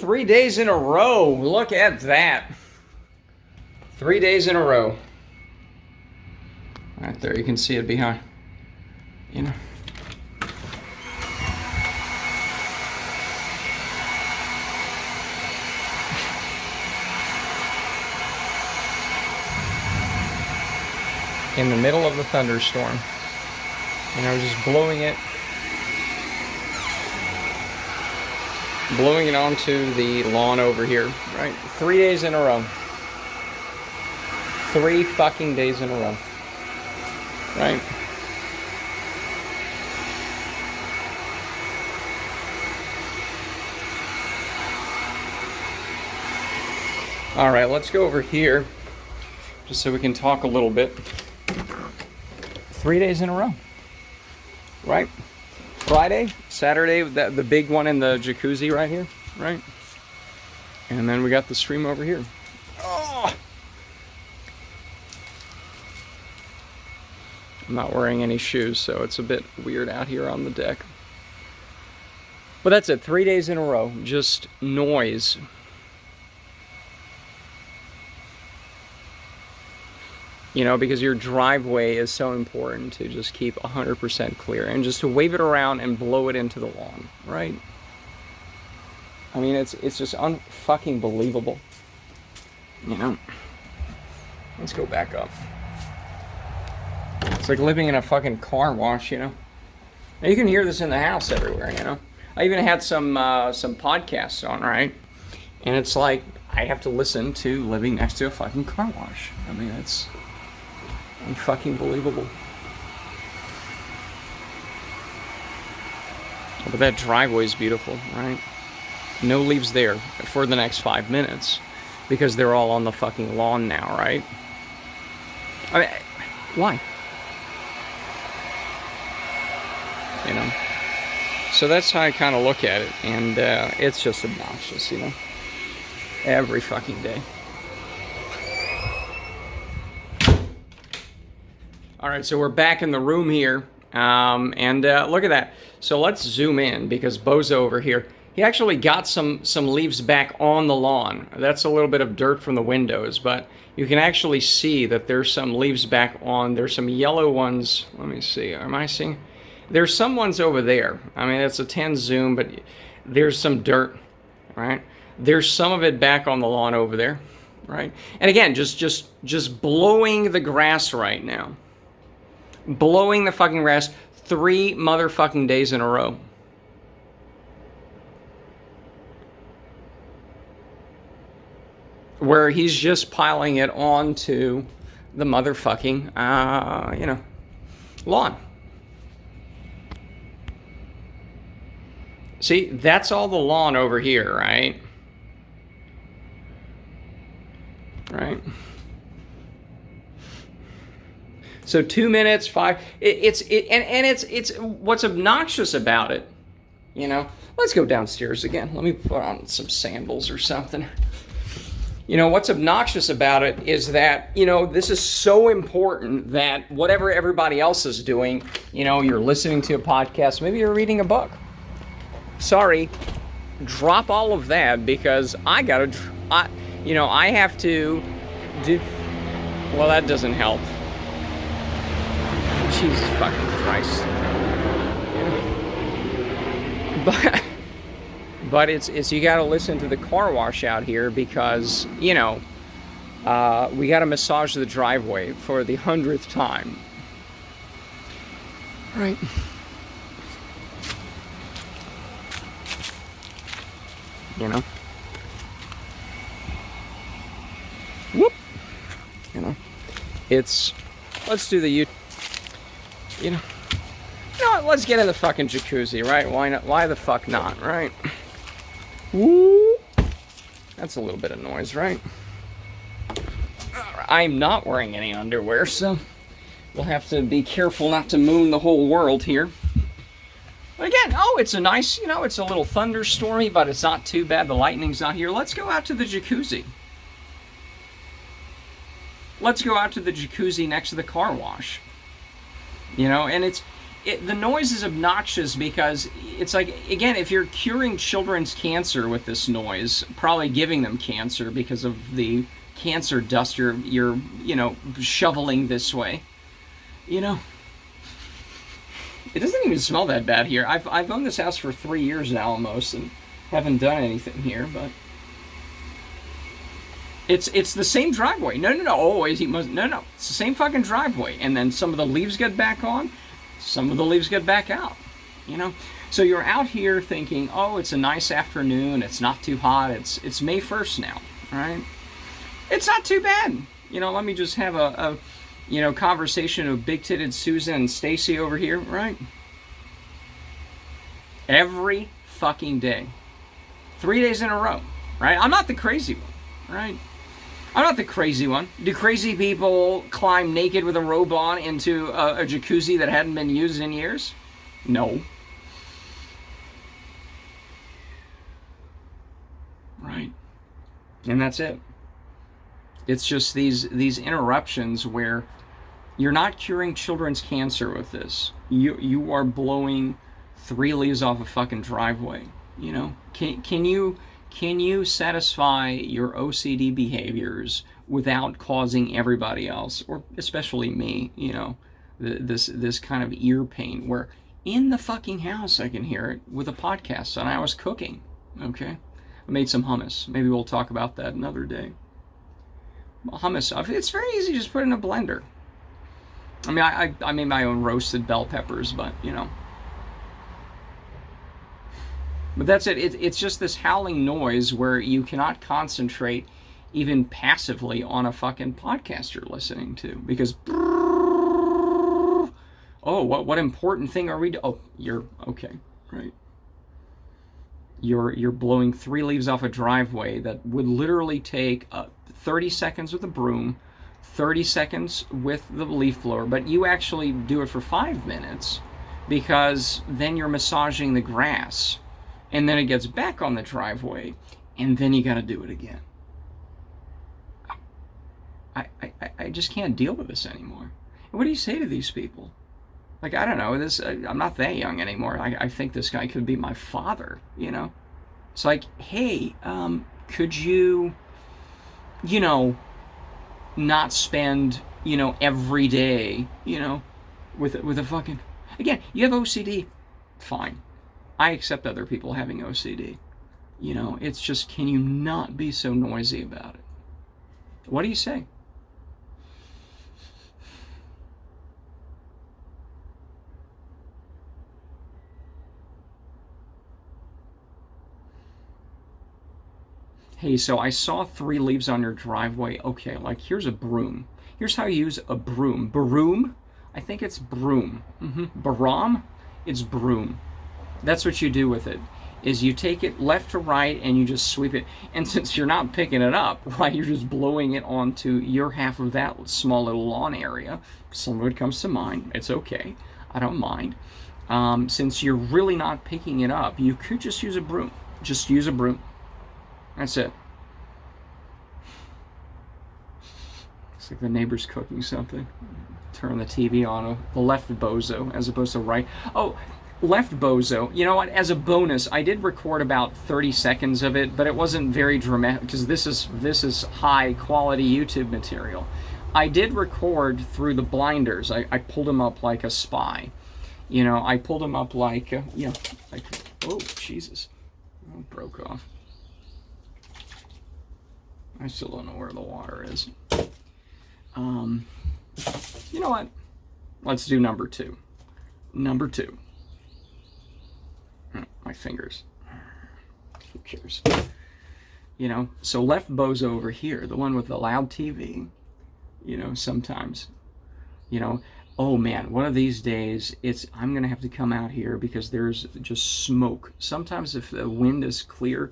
3 days in a row. Look at that. 3 days in a row. Right there, you can see it behind. You know. In the middle of the thunderstorm. And I was just blowing it onto the lawn over here, right? 3 days in a row. 3 fucking days in a row. Right? All right, let's go over here just so we can talk a little bit. 3 days in a row. Right? Friday, Saturday, the big one in the jacuzzi right here, right? And then we got the stream over here. Oh! I'm not wearing any shoes, so it's a bit weird out here on the deck. But that's it, 3 days in a row, just noise. You know, because your driveway is so important to just keep 100% clear and just to wave it around and blow it into the lawn, right? I mean, it's just unfucking believable. You know? Let's go back up. It's like living in a fucking car wash, you know? And you can hear this in the house everywhere, you know? I even had some podcasts on, right? And it's like, I have to listen to living next to a fucking car wash. I mean, it's fucking believable. But that driveway is beautiful, right? No leaves there for the next 5 minutes because they're all on the fucking lawn now, right? I mean, why? You know? So that's how I kind of look at it, and it's just obnoxious, you know? Every fucking day. All right, so we're back in the room here, and look at that. So let's zoom in because Bozo over here, he actually got some leaves back on the lawn. That's a little bit of dirt from the windows, but you can actually see that there's some leaves back on. There's some yellow ones. Let me see. Am I seeing? There's some ones over there. I mean, it's a 10 zoom, but there's some dirt, right? There's some of it back on the lawn over there, right? And again, just blowing the grass right now. Blowing the fucking grass 3 motherfucking days in a row. Where he's just piling it onto the motherfucking, you know, lawn. See, that's all the lawn over here, right? Right? So 2 minutes, 5. It's what's obnoxious about it. You know, let's go downstairs again. Let me put on some sandals or something. You know, what's obnoxious about it is that, you know, this is so important that whatever everybody else is doing, you know, you're listening to a podcast, maybe you're reading a book. Sorry, drop all of that because I have to do. Well, that doesn't help. Jesus fucking Christ. But it's you got to listen to the car wash out here because, you know, we got to massage the driveway for the 100th time. Right. You know. Whoop. You know. Let's do the you know, let's get in the fucking jacuzzi, right? Why not? Why the fuck not, right? Woo! That's a little bit of noise, right? I'm not wearing any underwear, so we'll have to be careful not to moon the whole world here. But again, it's a nice, you know, it's a little thunderstormy, but it's not too bad. The lightning's not here. Let's go out to the jacuzzi. Let's go out to the jacuzzi next to the car wash. You know, and the noise is obnoxious because it's like, again, if you're curing children's cancer with this noise, probably giving them cancer because of the cancer dust you're shoveling this way, it doesn't even smell that bad here. I've owned this house for 3 years now almost and haven't done anything here, but it's the same driveway. No. Oh, it's the same fucking driveway. And then some of the leaves get back on, some of the leaves get back out. So you're out here thinking, oh, it's a nice afternoon. It's not too hot. It's May 1st now, right? It's not too bad. Let me just have a conversation with big-titted Susan and Stacy over here, right? Every fucking day. 3 days in a row, right? I'm not the crazy one, right? I'm not the crazy one. Do crazy people climb naked with a robe on into a jacuzzi that hadn't been used in years? No. Right. And that's it. It's just these interruptions where you're not curing children's cancer with this. You are blowing 3 leaves off a fucking driveway. Can you satisfy your OCD behaviors without causing everybody else, or especially me, this kind of ear pain where in the fucking house I can hear it with a podcast and I was cooking, okay? I made some hummus. Maybe we'll talk about that another day. Hummus, it's very easy, just put it in a blender. I mean, I made my own roasted bell peppers, but, But that's it. It's just this howling noise where you cannot concentrate even passively on a fucking podcast you're listening to. Because, what important thing are we doing? Oh, you're, okay, right. You're blowing 3 leaves off a driveway that would literally take 30 seconds with a broom, 30 seconds with the leaf blower, but you actually do it for 5 minutes because then you're massaging the grass. And then it gets back on the driveway, and then you got to do it again. I just can't deal with this anymore. What do you say to these people? Like, I don't know. I'm not that young anymore. I think this guy could be my father. It's like, hey, could you, not spend, every day, with a fucking. Again, you have OCD, fine. I accept other people having OCD. It's just, can you not be so noisy about it? What do you say? Hey, so I saw 3 leaves on your driveway. Okay, like, here's a broom. Here's how you use a broom. Broom? I think it's broom. Baram? It's broom. That's what you do with it, is you take it left to right and you just sweep it. And since you're not picking it up, right, you're just blowing it onto your half of that small little lawn area. Some of it comes to mind. It's okay. I don't mind. Since you're really not picking it up, you could just use a broom. Just use a broom. That's it. It's like the neighbor's cooking something. Turn the TV on the left Bozo as opposed to right. Oh, left Bozo. You know what? As a bonus, I did record about 30 seconds of it, but it wasn't very dramatic because this is high quality YouTube material. I did record through the blinders. I pulled him up like a spy. I pulled him up like, oh, Jesus. Oh, it broke off. I still don't know where the water is. You know what? Let's do number 2. Number 2. My fingers. Who cares? So left Bozo over here, the one with the loud TV, sometimes, oh man, one of these days I'm going to have to come out here because there's just smoke. Sometimes if the wind is clear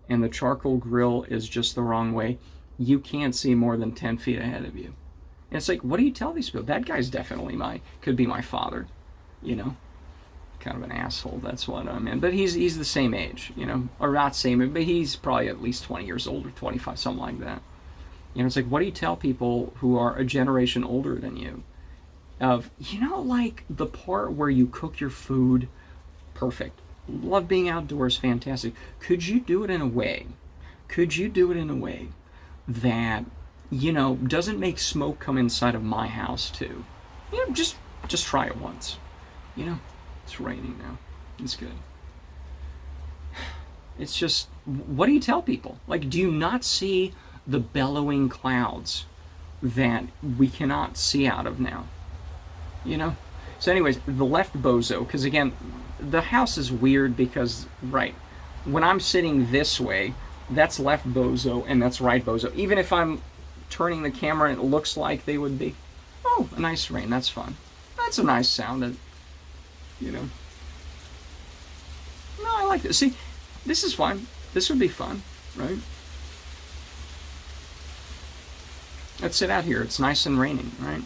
and the charcoal grill is just the wrong way, you can't see more than 10 feet ahead of you. And it's like, what do you tell these people? That guy's definitely could be my father, kind of an asshole, that's what I'm in. But he's the same age, or not same, but he's probably at least 20 years older, 25, something like that. It's like, what do you tell people who are a generation older than you? of, like the part where you cook your food, perfect. Love being outdoors, fantastic. Could you do it in a way? Could you do it in a way that, doesn't make smoke come inside of my house too? Just try it once. It's raining now. It's good. It's just, what do you tell people? Like, do you not see the bellowing clouds that we cannot see out of now? So anyways, the left Bozo, because again, the house is weird because, right, when I'm sitting this way, that's left Bozo and that's right Bozo. Even if I'm turning the camera and it looks like they would be, oh, a nice rain, that's fun. That's a nice sound, No, I like this. See, this is fun. This would be fun, right? Let's sit out here. It's nice and raining, right?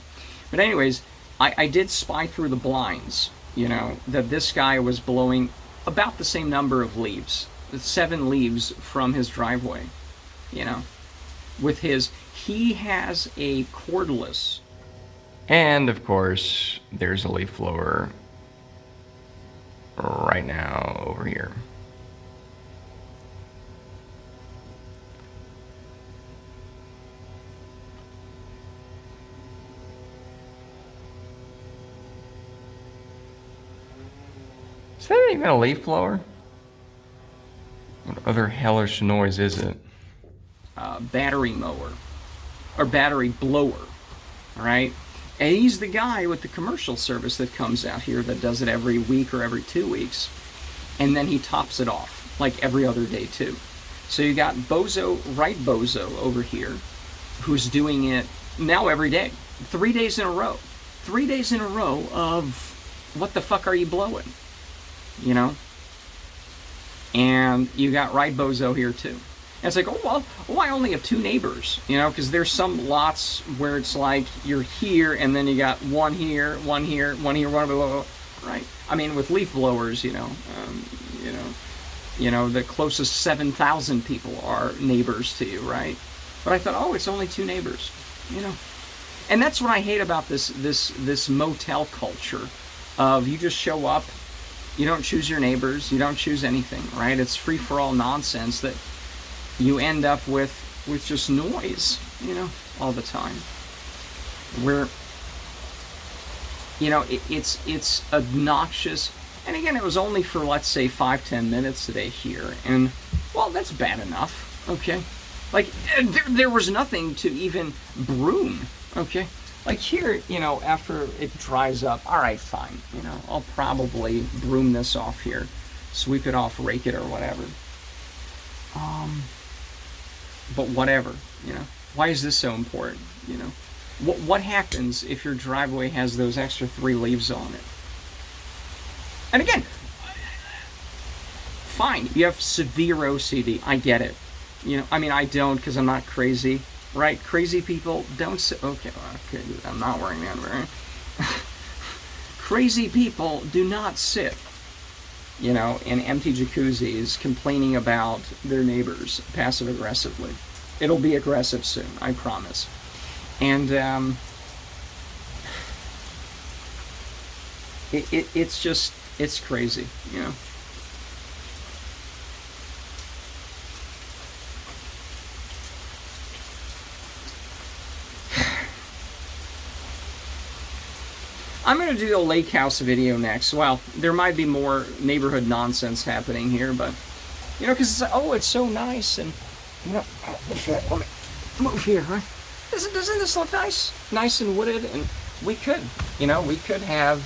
But anyways, I did spy through the blinds, that this guy was blowing about the same number of leaves, 7 leaves from his driveway, with he has a cordless. And of course, there's a leaf blower right now over here. Is that even a leaf blower? What other hellish noise is it? Battery mower. Or battery blower. Alright? And he's the guy with the commercial service that comes out here that does it every week or every 2 weeks. And then he tops it off, like every other day too. So you got Bozo, right Bozo over here, who's doing it now every day. 3 days in a row. 3 days in a row of, what the fuck are you blowing? And you got right Bozo here too. And it's like, I only have 2 neighbors, because there's some lots where it's like you're here and then you got one here, one here, one here, one below, right? I mean, with leaf blowers, the closest 7,000 people are neighbors to you, right? But I thought, it's only 2 neighbors, And that's what I hate about this motel culture of you just show up. You don't choose your neighbors. You don't choose anything, right? It's free-for-all nonsense that you end up with just noise, all the time. Where, it's obnoxious. And again, it was only for, let's say, 5-10 minutes today here. And, that's bad enough, okay? Like, there was nothing to even broom, okay? Like here, after it dries up, all right, fine. I'll probably broom this off here, sweep it off, rake it, or whatever. But whatever, Why is this so important, What happens if your driveway has those extra 3 leaves on it? And again, fine, you have severe OCD. I get it. I don't because I'm not crazy. Right, crazy people don't sit. Okay, I'm not wearing the underwear. Crazy people do not sit, in empty jacuzzis complaining about their neighbors passive aggressively. It'll be aggressive soon, I promise. And it's crazy, I'm going to do a lake house video next. Well, there might be more neighborhood nonsense happening here, but, because it's so nice, and, let me move here, right? Doesn't this look nice? Nice and wooded, and we could have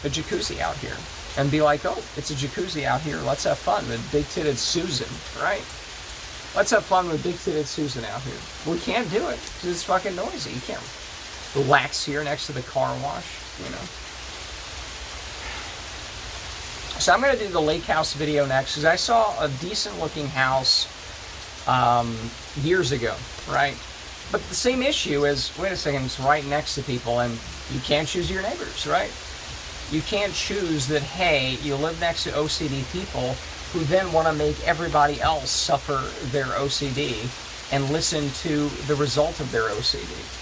a jacuzzi out here, and be like, it's a jacuzzi out here, let's have fun with big-titted Susan, right? Let's have fun with big-titted Susan out here. We can't do it, because it's fucking noisy. You can't relax here next to the car wash, So I'm going to do the lake house video next, because I saw a decent looking house years ago, right? But the same issue is, wait a second, it's right next to people, and you can't choose your neighbors, right? You can't choose that, hey, you live next to OCD people who then want to make everybody else suffer their OCD and listen to the result of their OCD.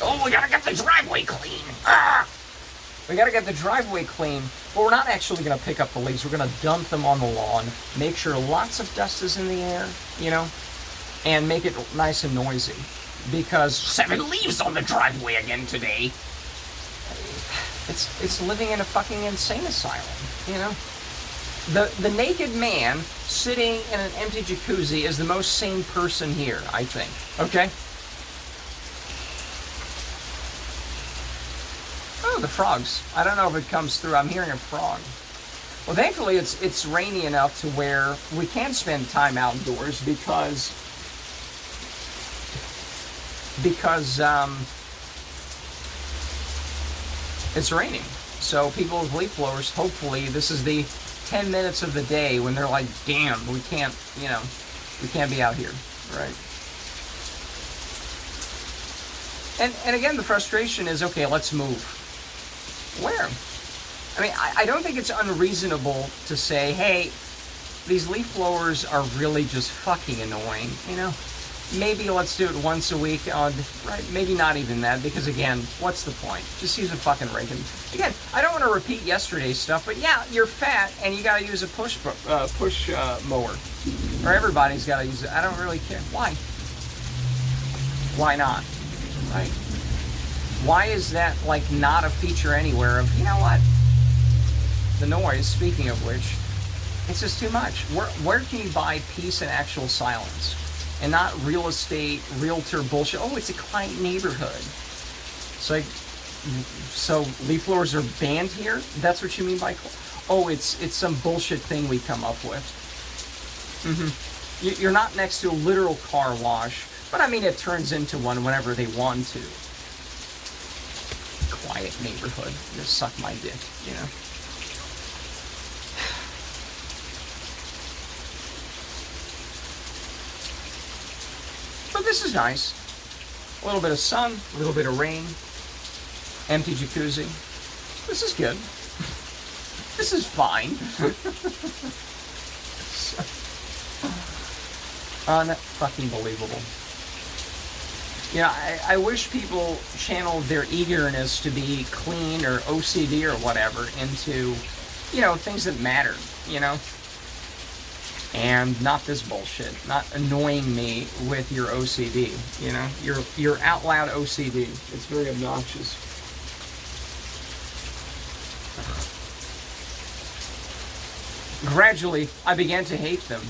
Oh, we gotta get the driveway clean. Ah! We gotta get the driveway clean, but we're not actually gonna pick up the leaves. We're gonna dump them on the lawn, make sure lots of dust is in the air, you know, and make it nice and noisy. Because 7 leaves on the driveway again today. It's living in a fucking insane asylum, you know. The naked man sitting in an empty jacuzzi is the most sane person here, I think. Okay? Oh, the frogs. I don't know if it comes through. I'm hearing a frog. Well, thankfully, it's rainy enough to where we can spend time outdoors because it's raining. So people with leaf blowers, hopefully, this is the 10 minutes of the day when they're like, damn, we can't be out here, right? And again, the frustration is, okay, let's move. Where? I mean, I don't think it's unreasonable to say, hey, these leaf blowers are really just fucking annoying, you know? Maybe let's do it once a week on, right? Maybe not even that, because again, what's the point? Just use a fucking rake. And again, I don't want to repeat yesterday's stuff, but yeah, you're fat and you gotta use a push mower. Or everybody's gotta use it. I don't really care. Why? Why not? Right? Why is that like not a feature anywhere of, you know what? The noise, speaking of which, it's just too much. Where can you buy peace and actual silence? And not real estate, realtor bullshit. Oh, it's a quiet neighborhood. It's like, so leaf blowers are banned here? That's what you mean by, oh, it's some bullshit thing we come up with. You're not next to a literal car wash, but I mean, it turns into one whenever they want to. Quiet neighborhood. Just suck my dick, you know? But this is nice. A little bit of sun, a little bit of rain, empty jacuzzi. This is good. This is fine. Unfucking believable. You know, I wish people channeled their eagerness to be clean or OCD or whatever into, you know, things that matter, you know? And not this bullshit, not annoying me with your OCD, you know? Your out loud OCD. It's very obnoxious. Gradually, I began to hate them.